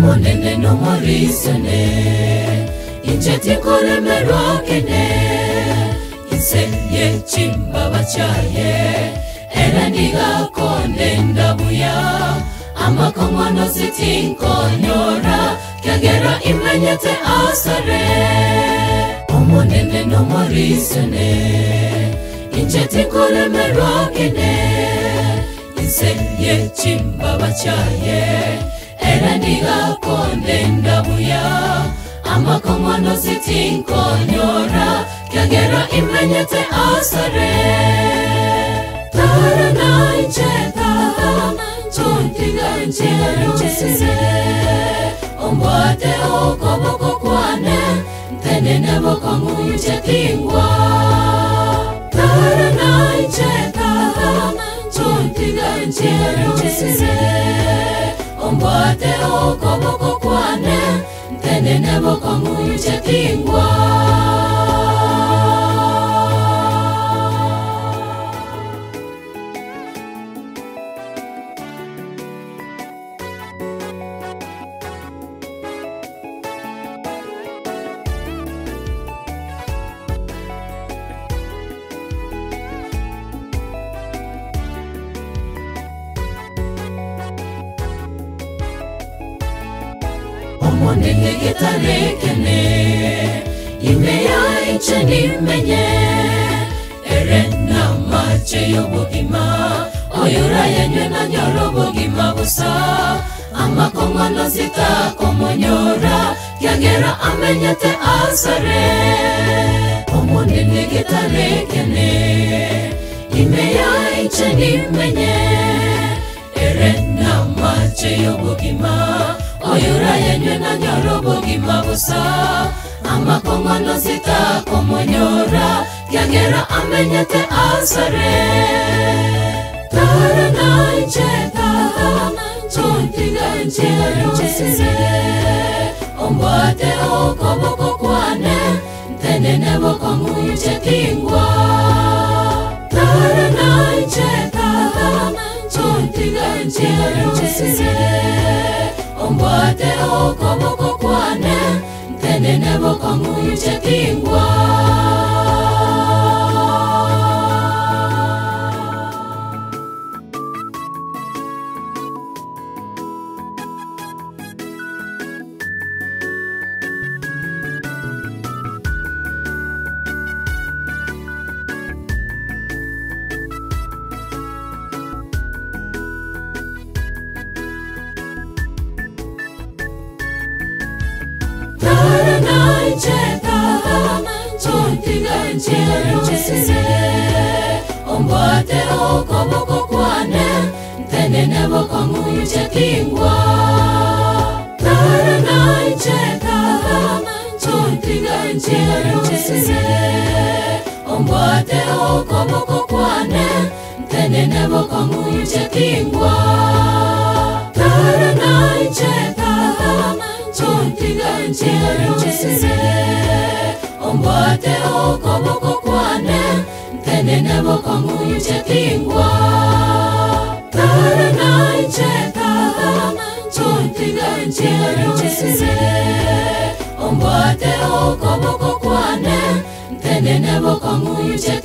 Omonene no morisene Injeti kore merokene Inse ye chimba bachaye Eraniga konde ndabuya Amakomono sitinko nyora Kiagera imenyete asare Omonene no morisene Injeti kore merokene Inse ye chimba bachaye Eraniga konde ndabuya Amakomono sitinko nyora Kiagera imenyete asare Tarana incheta Chontiga inchera Ombate okoboko kwane Tenene boko nguche kingwa Tarana incheta Chontiga inchera Ombate okoboko kwane Tenene boko nguche kingwa Omonene getarekene Imeya incheni menye Erena mache yobogima Oyura yenywe na nyoro bogima busa Amakomono zita komonyora Kiagera amenyete asare Omonene getarekene Imeya incheni menye Erena mache yobogima Oyura yenywe na nyoro bogima busa Amakomono zita komonyora Kiagera amenyete asare Tarana incheta Chontiga inchera Ombate okoboko kwane Tenene boko nguche kingwa Tarana incheta Chontiga inchera Ombate okoboko kwane Tenene boko nguche kingwa Tarana incheta Chontiga inchera Ombate okoboko kwane Tenene boko nguche kingwa Tarana incheta Chontiga inchera Ombate okoboko kwane Tenene boko nguche kingwa Tarana incheta Chontiga inchera Ombate okoboko kwane Tenene boko nguche kingwa Tarana incheta Chontiga inchera Ombate okoboko kwane Tenene boko nguche